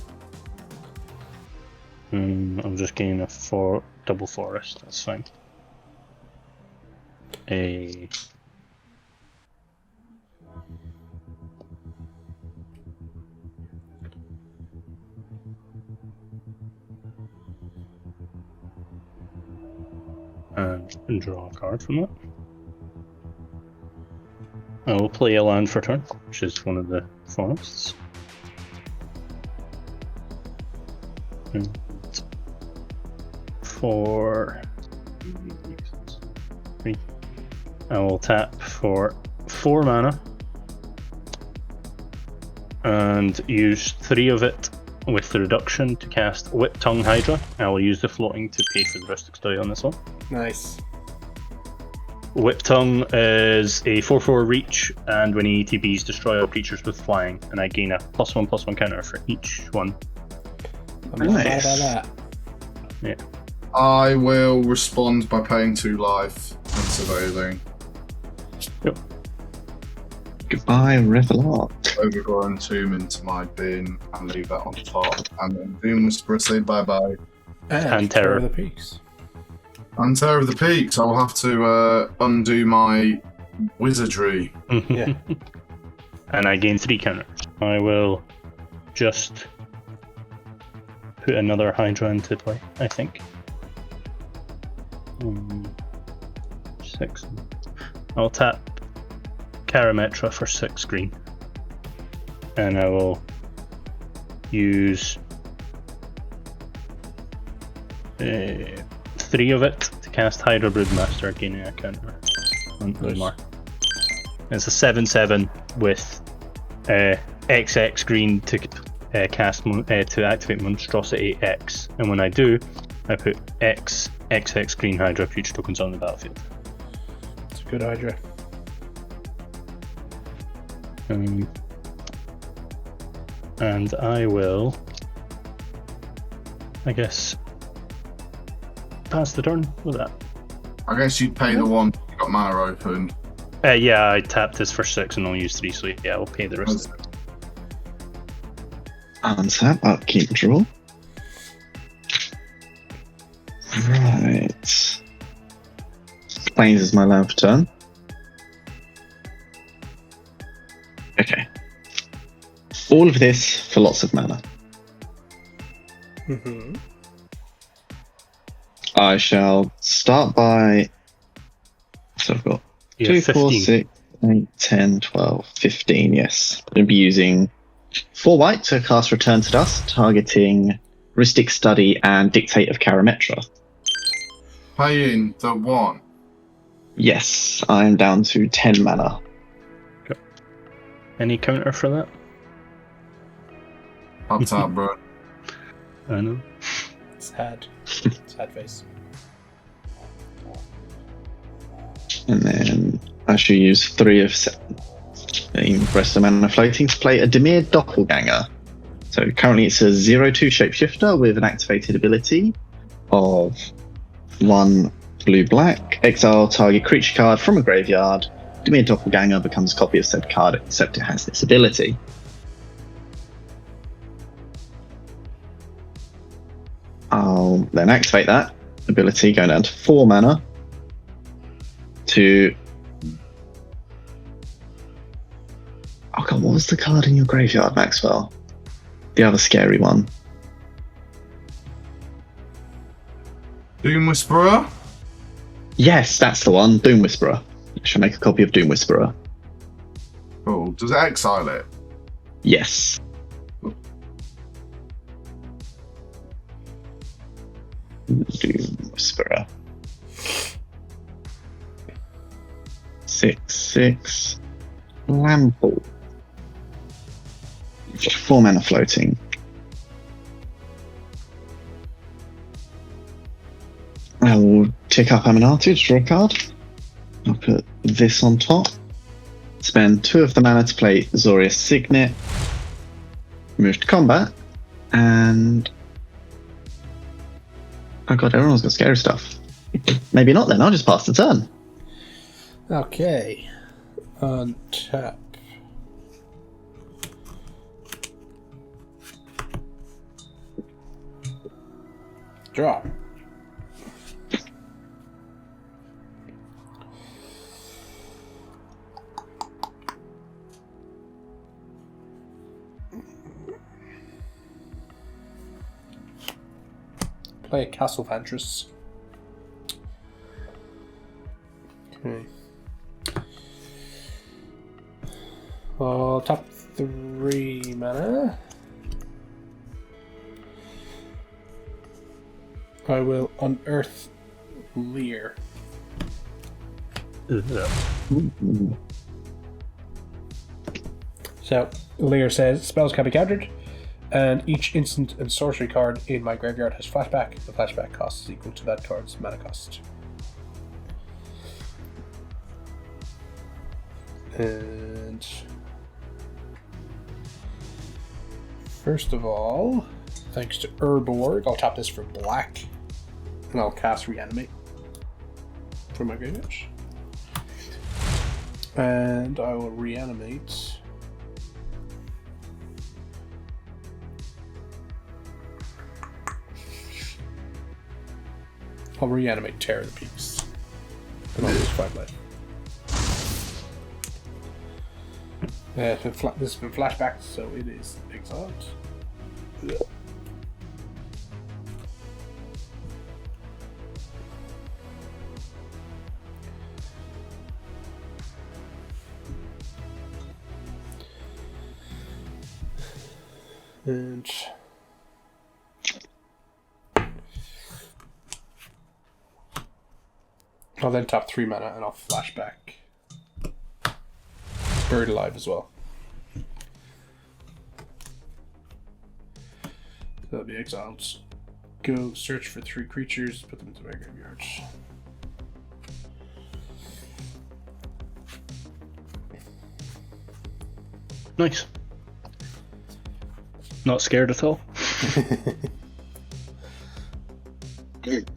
I'm just getting a double forest. That's fine. And draw a card from that. I will play a land for turn, which is one of the forests. And for 3, I will tap for 4 mana and use 3 of it with the reduction to cast Whip Tongue Hydra. I will use the floating to pay for the rustic study on this one. Nice. Whip Tongue is a 4/4 reach, and when he ETBs, destroy all creatures with flying, and I gain a +1/+1 counter for each one. I'm not bad at that. Yeah. I will respond by paying 2 life and surveilling. Yep. Goodbye, Revelar. Overgrown Tomb into my bin and leave that on top. And then Doom Whisperer say bye bye. And Terror. of the Peaks. And Terror of the Peaks, I'll have to undo my wizardry. Yeah. And I gain 3 counters. I will just put another Hydra into play, I think. 6. I'll tap Karametra for 6 green. And I will use 3 of it to cast Hydra Broodmaster, gaining a counter on Animar. It's a 7/7 with XX green to cast to activate Monstrosity X, and when I do, I put XX green Hydra future tokens on the battlefield. It's a good Hydra. And I will, I guess, pass the turn with that. I guess you'd pay the one you got mana open. Yeah, I tapped this for 6 and I'll use 3, so yeah, I'll pay the rest. Untap, upkeep, draw. Right. Plains is my land for turn. Okay. All of this for lots of mana. Mm-hmm. I shall start by... So I've got Yeah, 2, 4, 15. 6, 8, 10, 12, 15, yes. I'm going to be using 4 white to cast Return to Dust, targeting Ristic Study and Dictate of Karametra. Paying the 1. Yes, I am down to 10 mana. Any counter for that? Up top, bro. I know. Sad. Sad face. And then I shall use 3 of the rest of mana floating to play a Dimir Doppelganger. So currently it's a 0/2 shapeshifter with an activated ability of 1 blue-black. Exile target creature card from a graveyard. Dimir Doppelganger becomes a copy of said card except it has this ability. I'll then activate that ability, going down to 4 mana to... Oh god, what was the card in your graveyard, Maxwell? The other scary one. Doom Whisperer? Yes, that's the one, Doom Whisperer. I shall make a copy of Doom Whisperer. Cool. Does it exile it? Yes. Doom Whisperer. 6/6. Lample. 4 mana floating. I will tick up Aminatou to draw a card. I'll put this on top. Spend 2 of the mana to play Zoria's Signet. Move to combat. And... oh god, everyone's got scary stuff. Maybe not then, I'll just pass the turn. Okay. Untap. Draw. Play a Castle Vantress. Okay. I'll tap 3 mana. I will unearth Lear. So, Lear says, spells can be countered, and each instant and sorcery card in my graveyard has flashback. The flashback cost is equal to that card's mana cost. And first of all, thanks to Urborg, I'll tap this for black, and I'll cast Reanimate from my graveyard. And I will reanimate Terror of the Peaks. And I'll lose 5 life. This has been flashback, so it is exiled. And I'll then tap 3 mana and I'll flashback Buried Alive as well. That'll be exiled. Go search for 3 creatures, put them into my graveyard. Nice. Not scared at all.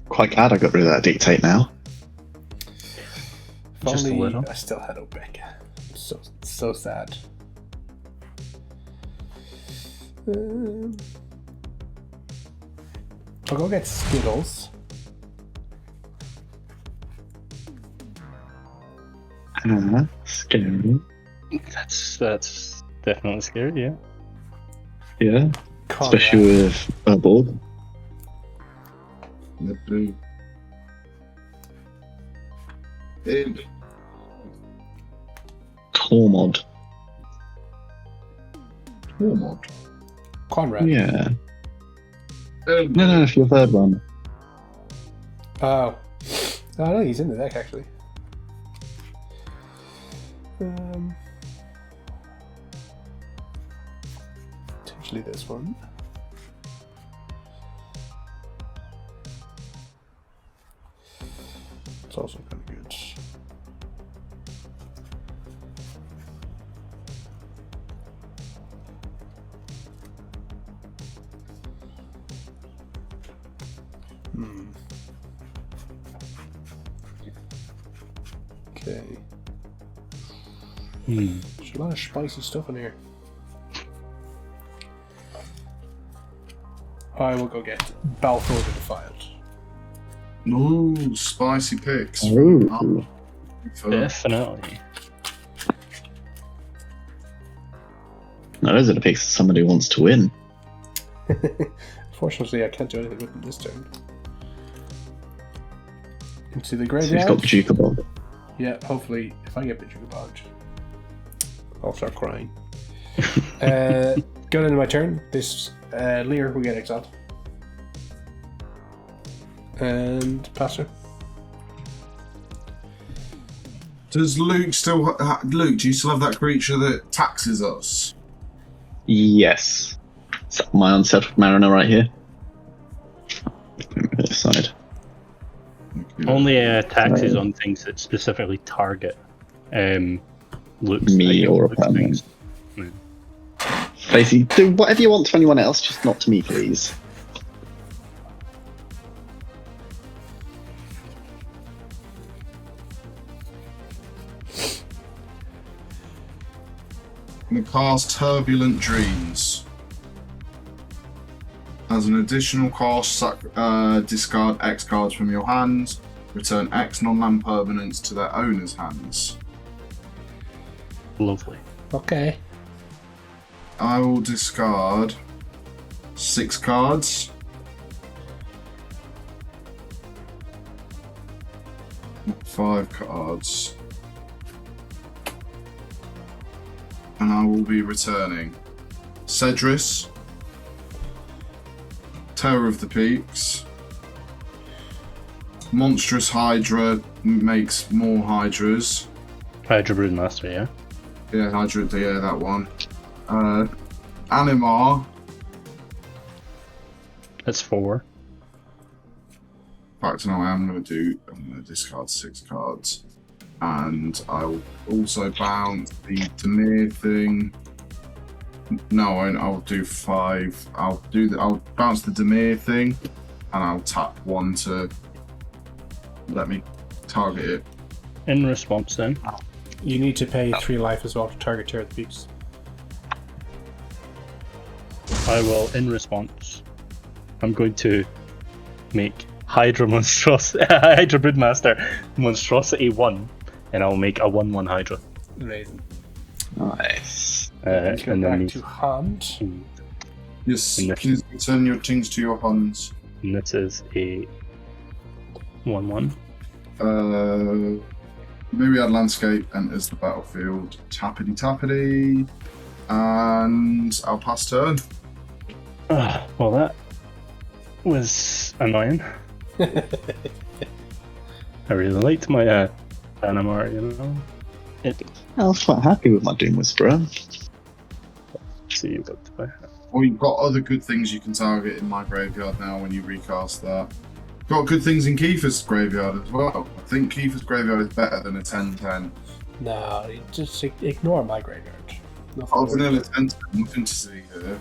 Quite glad I got rid of that dictate now. If Just a only little. I still had Obeka. So sad. I'll go get Skittles. Scary. That's definitely scary, yeah. Yeah. Conrad. Especially with Urborg. Tormod. Conrad. Yeah. No, for your third one. Oh. No, he's in the deck actually. Potentially this one. It's also kind of good. Okay. There's a lot of spicy stuff in here. I will go get Balthor the Defiled. Ooh, spicy picks. Ooh. Definitely. Now, those are the picks of somebody who wants to win. Unfortunately, I can't do anything with them this turn. Into the So graveyard. he's got Bajuka Bob. Yeah, hopefully, if I get Bajuka Bogged, I'll start crying. Going into my turn, this Lear will get exiled. And Pastor. Does Luke still... Luke, do you still have that creature that taxes us? Yes. So my unsettled mariner right here. This side. Only taxes on things that specifically target Luke's Me or a things. permanent. Basically, do whatever you want to anyone else, just not to me, please. I'm going to cast Turbulent Dreams. As an additional cost, discard X cards from your hands. Return X non-land permanents to their owner's hands. Lovely. Okay. I will discard 6 cards. Not 5 cards. And I will be returning Sedris, Terror of the Peaks, Monstrous Hydra makes more Hydras. Hydra Broodmaster, yeah? Yeah, Hydra, yeah, that one. Animar. That's 4. In fact, no, I'm going to discard 6 cards. And I'll also bounce the Demir thing. No, I won't. I'll do 5. I'll bounce the Demir thing, and I'll tap 1 to let me target it. In response, then, You need to pay 3 life as well to target Terror of the Peaks. I will, in response, I'm going to make Hydra Broodmaster Monstrosity 1, and I'll make a 1/1 Hydra. Amazing. Nice. And And then back to hand. Yes, And please return your things to your hands. this is a 1/1. Myriad Landscape enters the battlefield. Tappity. And I'll pass turn. Well, that was annoying. I really liked my Animar, you know. I was quite happy with my Doom Whisperer. Let's see what do I have. Well, you've got other good things you can target in my graveyard now when you recast that. Got good things in Kiefer's graveyard as well. I think Kiefer's graveyard is better than a 10/10. No, just ignore my graveyard. Nothing Oh, to vanilla worry 10, nothing to see here.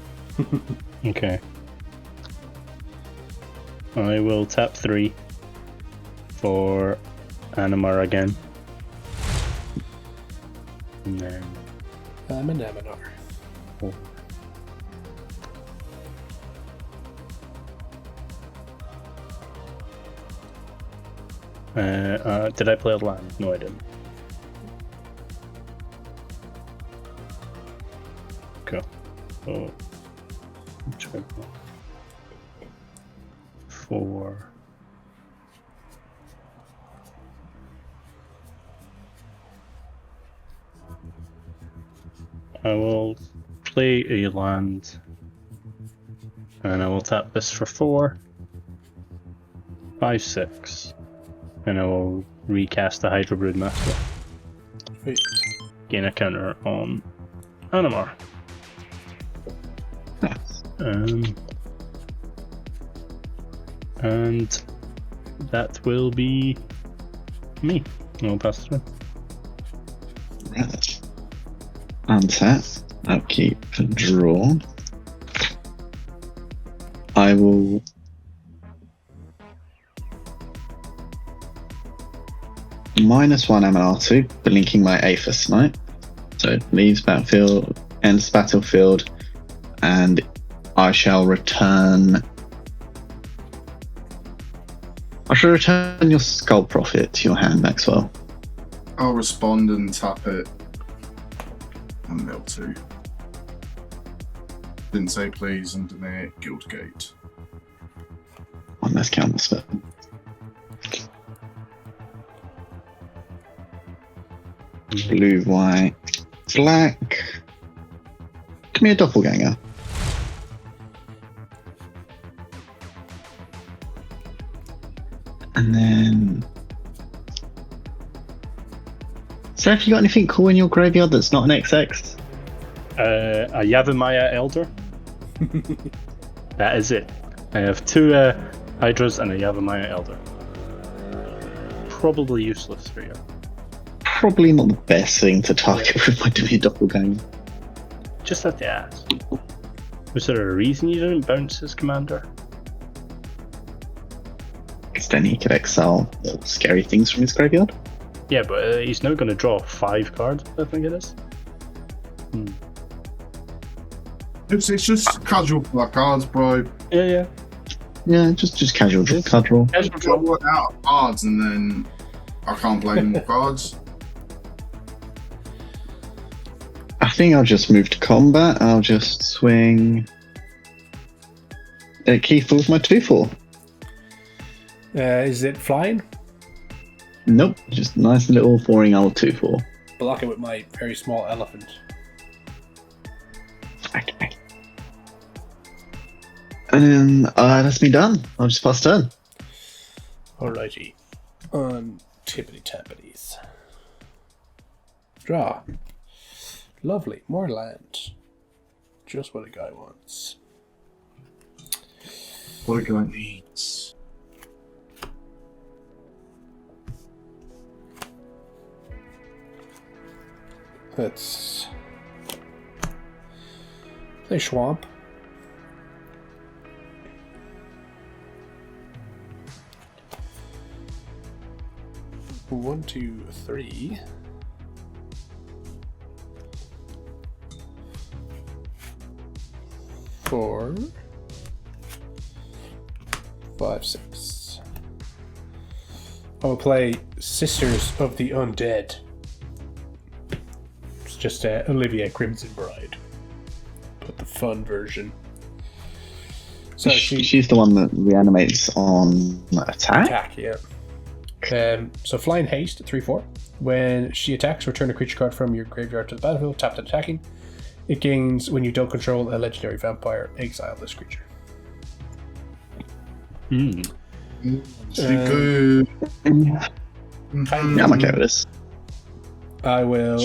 Okay. I will tap 3 for Animar again. And then about. I'm an Aminar. 4. Did I play a land? No, I didn't. Cool. So, which one? 4. I will play a land, and I will tap this for 4, 5, 6, and I will recast the Hydra Broodmaster. Wait. Gain a counter on Animar. And that will be me. I'll pass through. Right. Untap. Upkeep. Draw. I will. -1 Aminatou, blinking my Aphis Knight. So it leaves battlefield, ends battlefield, and I shall return. I shall return your Skull Prophet to your hand, Maxwell. I'll respond and tap it. And mill 2. Didn't say please and deny Guildgate. One less counter spell. Blue, white, black. Give me a doppelganger. And then... Seth, you got anything cool in your graveyard that's not an XX? A Yavimaya Elder. That is it. I have 2 Hydras and a Yavimaya Elder. Probably useless for you. Probably not the best thing to target with my Dimir doppelganger. Just have to ask. Was there a reason you didn't bounce his commander? Because then he could exile all scary things from his graveyard. Yeah, but he's now going to draw 5 cards, I think it is. It's just casual black cards, bro. Yeah. Yeah, just casual card draw. Casual I draw. run out of cards and then I can't play any more cards. I think I'll just move to combat. I'll just swing Keith with my 2/4. Is it flying? Nope, just nice little boring old 2/4. Block it with my very small elephant. Okay. And that's me done. I'll just pass turn. Alrighty. On tippity tappities. Draw. Lovely. More land. Just what a guy wants. What a guy needs. Let's play Swamp. One, two, three. Four. 5, 6. I will play Sisters of the Undead. It's just Olivia Crimson Bride, but the fun version. So She's the one that reanimates on attack? yeah. So Flying Haste, 3/4. When she attacks, return a creature card from your graveyard to the battlefield, tapped and attacking. It gains when you don't control a legendary vampire, exile this creature. Good. Yeah, I'm okay with this. I will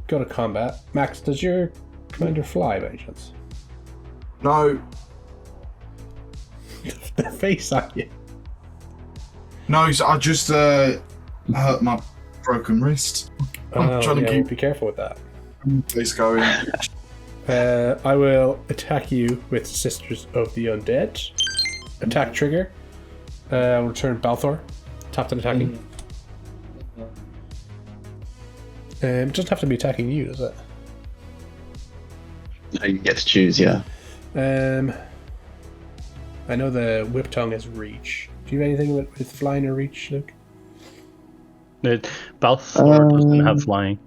go to combat. Max, does your commander fly by any chance? No, The face on you. no, I just hurt my broken wrist. I'm trying to keep be careful with that. this going. I will attack you with Sisters of the Undead. Attack trigger. I'll return Balthor. Tapped and attacking. It doesn't have to be attacking you, does it? No, you get to choose, yeah. I know the Whip Tongue has reach. Do you have anything with flying or reach, Luke? Balthor doesn't have flying.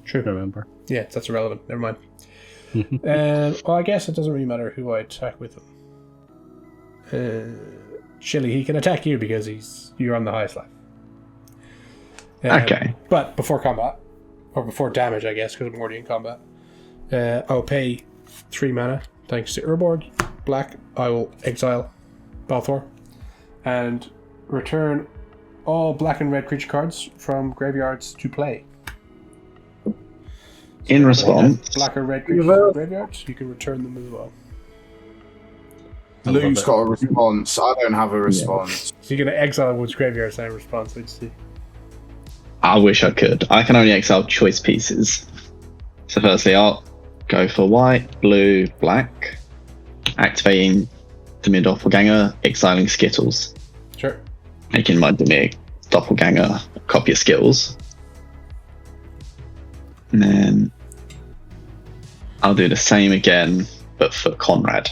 True. Remember. Yeah, that's irrelevant. Never mind. Well, I guess it doesn't really matter who I attack with him. Chili, he can attack you because you're on the highest life. Okay. But before combat, or before damage, I guess, because I'm already in combat, I'll pay 3 mana, thanks to Urborg. Black, I will exile Balthor, and return all black and red creature cards from graveyards to play. In response, Black or red creatures from graveyards, you can return them as well. Lou's got a response. I don't have a response. So you're going to exile one's graveyard and response, let's see. I wish I could. I can only exile choice pieces. So firstly, I'll go for white, blue, black, activating Dimir Doppelganger, exiling Skittles, Sure. making my Dimir Doppelganger a copy of Skittles. And then I'll do the same again, but for Conrad.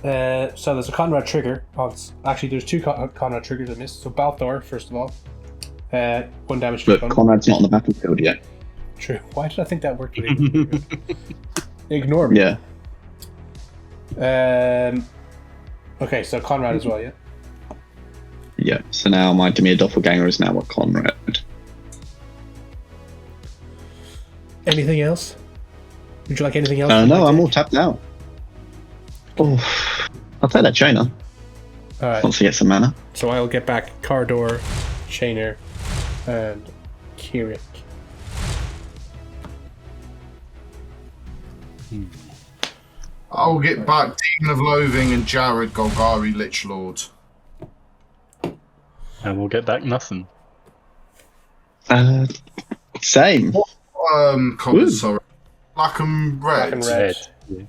So there's a Conrad trigger. Actually, there's 2 Conrad triggers in this. So Balthor, first of all. 1 damage to But the Conrad's not on the battlefield yet. True. Why did I think that worked with him? Ignore me. Yeah. Okay, so Conrad as well, yeah? Yeah. So now my Dimir Doppelganger is now a Conrad. Anything else? Would you like anything else? No, I'm all tapped out. Oh, I'll take that Chainer. Alright, Once I get some mana. so I'll get back Cardor, Chainer, and Kieran. I'll get back Demon of Loathing and Jared Golgari Lichlord. And we'll get back nothing. Same. Colours, Ooh. sorry. Black and red. Black and red. Yeah.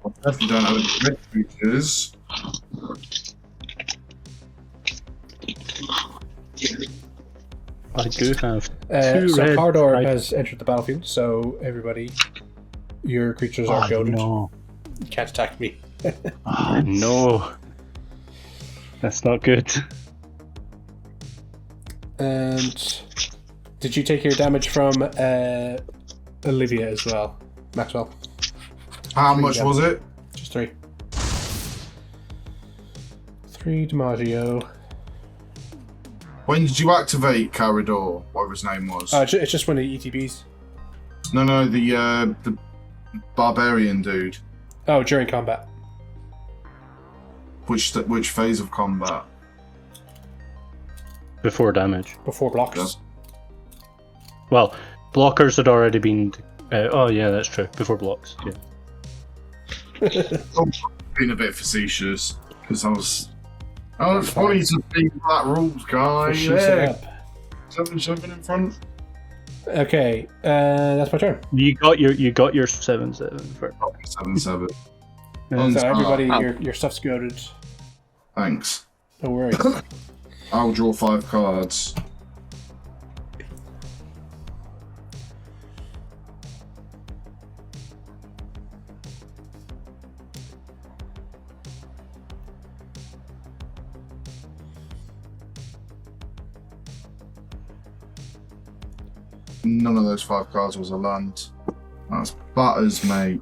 I definitely don't have any red creatures. I do have So two red. Cardor right- has entered the battlefield, so everybody, your creatures are goaded. No. You can't attack me. No. That's not good. And did you take your damage from Olivia as well, Maxwell? How much was it? Just 3. 3 DiMaggio. When did you activate Carador? Whatever his name was. It's just one of the ETBs. No, the barbarian dude. Oh, during combat. Which phase of combat? Before damage. Before blocks. Yeah. Well, blockers had already been. Oh yeah, that's true. Before blocks. Yeah. Being a bit facetious because I was funny to be that rules guy. She set Yeah, up. 7-7 in front. Okay, that's my turn. You got your 7/7 for. 7-7. So everybody, Oh. your stuff's goaded. Thanks. No worries. I'll draw 5 cards. None of those 5 cards was a land. That's butters, mate.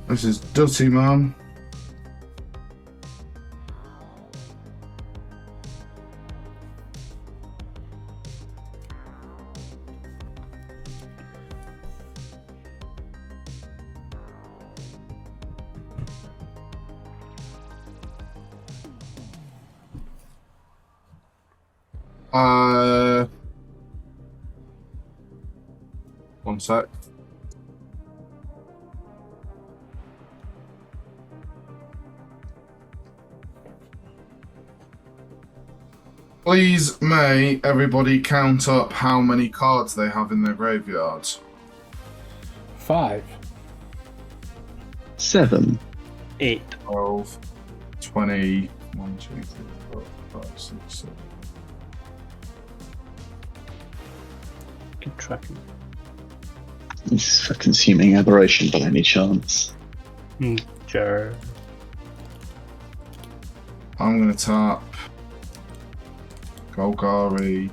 This is Dutty, man. One sec. Please, may everybody count up how many cards they have in their graveyards. 5. 7. 8. 12, 20, 1, 2, 3, 4, 5, 6, 7. Keep tracking. It's for consuming aberration by any chance. Sure. I'm going to tap Golgari,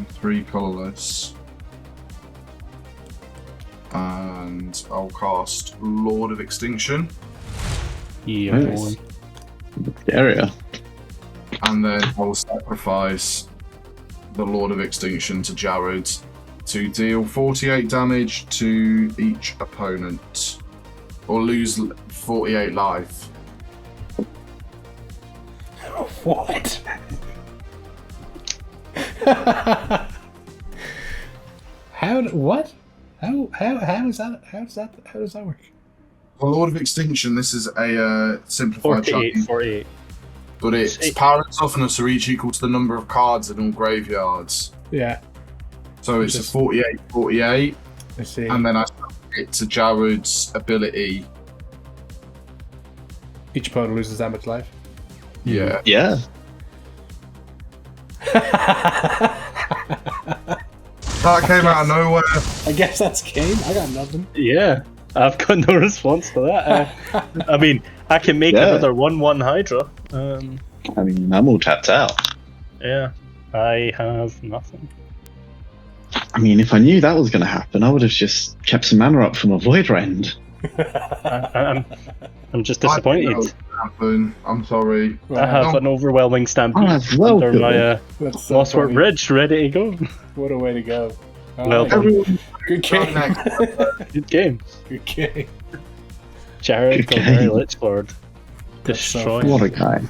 3 colourless, and I'll cast Lord of Extinction, Yeah, Nice. boy. The area. and then I'll sacrifice the Lord of Extinction to Jared to deal 48 damage to each opponent, or lose 48 life. What? What? How does that work? For Lord of Extinction, this is a simplified 48. chart. 48. But its power and toughness are each equal to the number of cards in all graveyards. Yeah, So it's a Just- 48, I see. and then I swap it to Jared's ability. Each opponent loses that much life. Yeah. Yeah. That came out of nowhere. I guess that's game. I got nothing. Yeah, I've got no response to that. I mean, I can make Yeah. another 1/1 Hydra. I mean, I'm all tapped out. Yeah. I have nothing. I mean, if I knew that was going to happen, I would have just kept some mana up for my Void Rend. I'm just I didn't disappointed. know it would happen. I'm sorry. I have an overwhelming stampede that's well under my good. That's so Mosswort funny. Ridge ready to go. What a way to go. I Well like done. it. Everyone, Good game. Good game. Good game. Jared Good Gilberry game. Lichlord. That's so Destroy. What a guy.